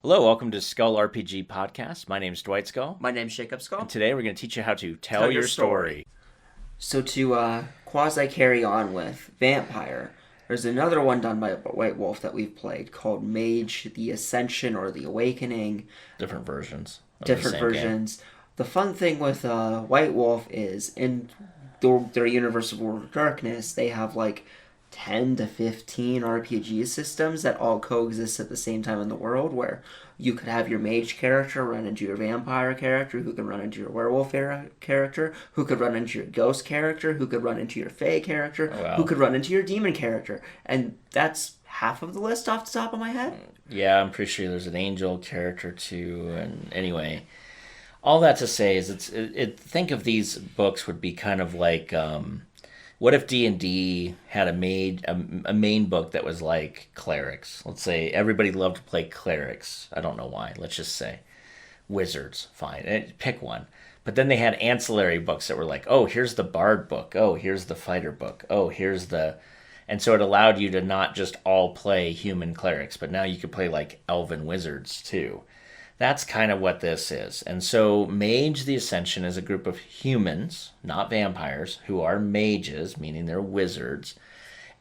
Hello, welcome to Skull RPG Podcast. My name's Dwight Skull. My name's Jacob Skull. And today we're going to teach you how to tell your story. So to quasi carry on with Vampire, there's another one done by White Wolf that we've played called Mage, the Ascension or the Awakening. Different versions. Different versions. Game. The fun thing with White Wolf is in their Universe of World of Darkness, they have like 10 to 15 RPG systems that all coexist at the same time in the world, where you could have your mage character run into your vampire character, who can run into your werewolf character, who could run into your ghost character, who could run into your fae character, who could run into your demon character. And that's half of the list off the top of my head. Yeah, I'm pretty sure there's an angel character too. And anyway, all that to say is think of these books would be kind of like... what if D&D had a main book that was like clerics? Let's say everybody loved to play clerics. I don't know why. Let's just say wizards. Fine. Pick one. But then they had ancillary books that were like, oh, here's the bard book. Oh, here's the fighter book. Oh, here's the... And so it allowed you to not just all play human clerics, but now you could play like elven wizards too. That's kind of what this is. And so Mage the Ascension is a group of humans, not vampires, who are mages, meaning they're wizards.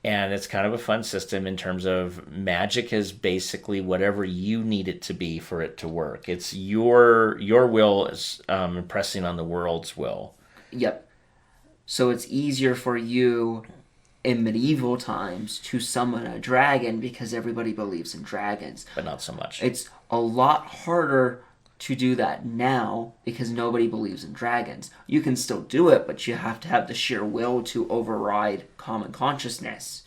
And it's kind of a fun system in terms of magic is basically whatever you need it to be for it to work. It's your will is impressing on the world's will. Yep. So it's easier for you in medieval times to summon a dragon because everybody believes in dragons. But not so much. It's a lot harder to do that now because nobody believes in dragons. You can still do it, but you have to have the sheer will to override common consciousness.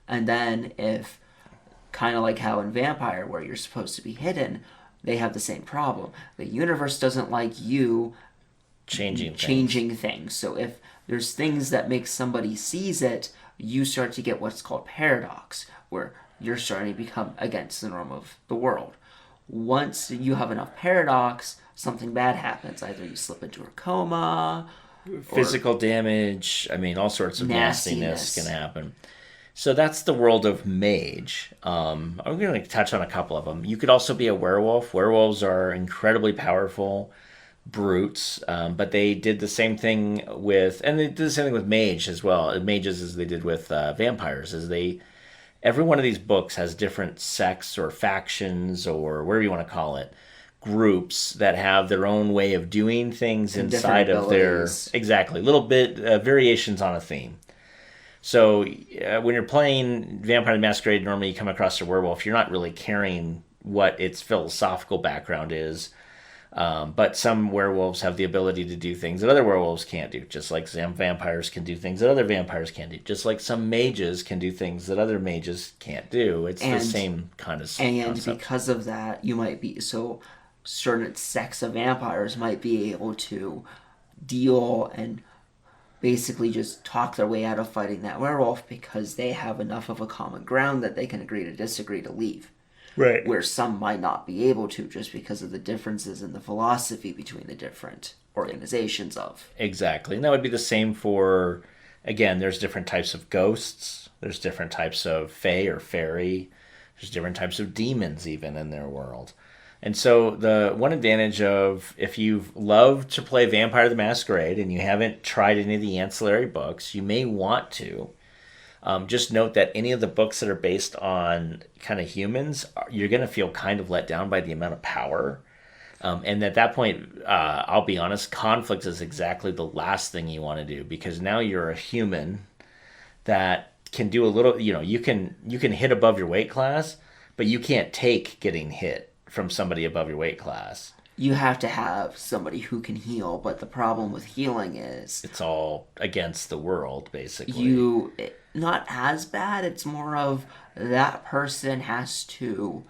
And then if, kind of like how in Vampire, where you're supposed to be hidden, they have the same problem. The universe doesn't like you changing things. So if there's things that make somebody sees it, you start to get what's called paradox, where you're starting to become against the norm of the world. Once you have enough paradox, something bad happens. Either you slip into a coma, physical damage, all sorts of nastiness can happen. So that's the world of Mage. I'm going to touch on a couple of them. You could also be a werewolf. Werewolves are incredibly powerful brutes, but they did the same thing with mage as well. Mages as they did with vampires. Every one of these books has different sects or factions or whatever you want to call it, groups that have their own way of doing things and inside of their little bit variations on a theme. So when you're playing Vampire the Masquerade, normally you come across a werewolf. You're not really caring what its philosophical background is. But some werewolves have the ability to do things that other werewolves can't do, just like some vampires can do things that other vampires can't do, just like some mages can do things that other mages can't do. It's the same kind of concept. And because of that, you might be... So certain sects of vampires might be able to deal and basically just talk their way out of fighting that werewolf because they have enough of a common ground that they can agree to disagree to leave. Right. Where some might not be able to just because of the differences in the philosophy between the different organizations of. Exactly. And that would be the same for, again, there's different types of ghosts. There's different types of fae or fairy. There's different types of demons even in their world. And so the one advantage of if you've loved to play Vampire the Masquerade and you haven't tried any of the ancillary books, you may want to. Just note that any of the books that are based on kind of humans, you're going to feel kind of let down by the amount of power. And at that point, I'll be honest, conflict is exactly the last thing you want to do because now you're a human that can do a little, you can hit above your weight class, but you can't take getting hit from somebody above your weight class. You have to have somebody who can heal, but the problem with healing is... It's all against the world, basically. Not as bad, it's more of that person has to,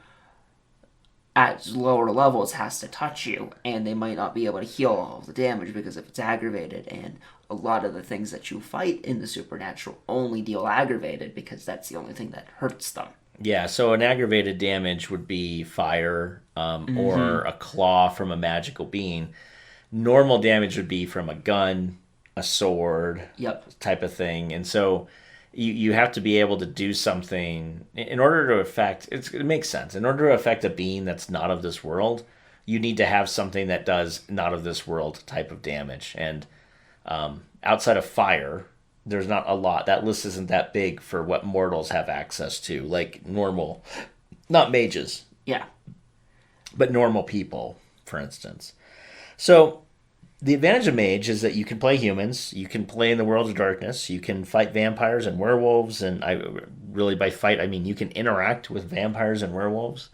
at lower levels, has to touch you, and they might not be able to heal all of the damage because if it's aggravated, and a lot of the things that you fight in the supernatural only deal aggravated because that's the only thing that hurts them. Yeah, so an aggravated damage would be fire or a claw from a magical being. Normal damage would be from a gun, a sword, type of thing. And so you have to be able to do something in order to affect. It makes sense. In order to affect a being that's not of this world, you need to have something that does not of this world type of damage. And outside of fire, there's not a lot. That list isn't that big for what mortals have access to, like normal, not mages. Yeah. But normal people, for instance. So the advantage of Mage is that you can play humans, you can play in the world of darkness, you can fight vampires and werewolves, and I really by fight I mean you can interact with vampires and werewolves.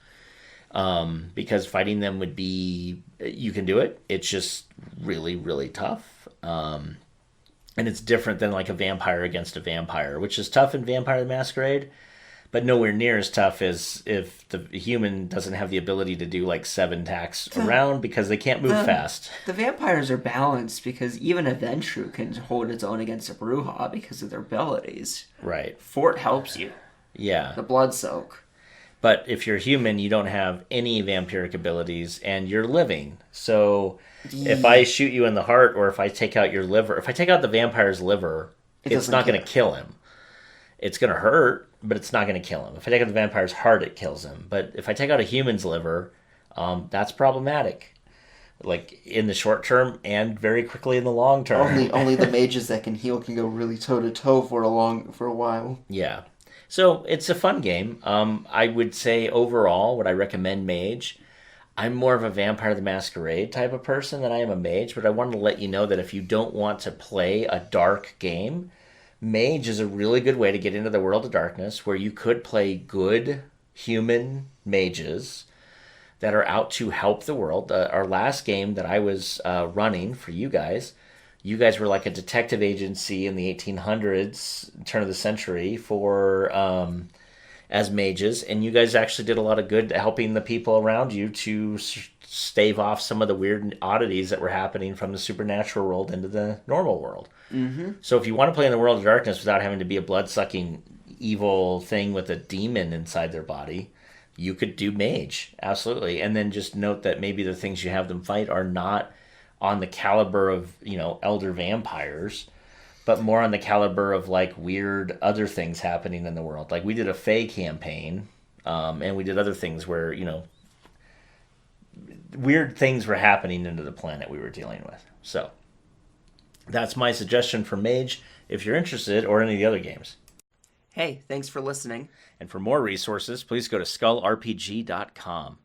Because fighting them would be, you can do it. It's just really, really tough. And it's different than like a vampire against a vampire, which is tough in Vampire the Masquerade, but nowhere near as tough as if the human doesn't have the ability to do like 7 attacks around because they can't move fast. The vampires are balanced because even a Ventru can hold its own against a Bruja because of their abilities. Right. Fort helps you. Yeah. The blood soak. But if you're human, you don't have any vampiric abilities and you're living. So if I shoot you in the heart or if I take out your liver, if I take out the vampire's liver, it's not going to kill him. It's going to hurt, but it's not going to kill him. If I take out the vampire's heart, it kills him. But if I take out a human's liver, that's problematic. Like in the short term and very quickly in the long term. Only the mages that can heal can go really toe to toe for a while. Yeah. So it's a fun game. I would say overall, would I recommend Mage? I'm more of a Vampire the Masquerade type of person than I am a Mage, but I wanted to let you know that if you don't want to play a dark game, Mage is a really good way to get into the world of darkness where you could play good human mages that are out to help the world. Our last game that I was running for you guys were like a detective agency in the 1800s, turn of the century, for as mages, and you guys actually did a lot of good helping the people around you to stave off some of the weird oddities that were happening from the supernatural world into the normal world. Mm-hmm. So if you want to play in the world of darkness without having to be a blood-sucking evil thing with a demon inside their body, you could do Mage, absolutely. And then just note that maybe the things you have them fight are not on the caliber of, elder vampires, but more on the caliber of like weird other things happening in the world. Like we did a Fae campaign, and we did other things where, weird things were happening into the planet we were dealing with. So that's my suggestion for Mage if you're interested, or any of the other games. Hey, thanks for listening. And for more resources, please go to skullrpg.com.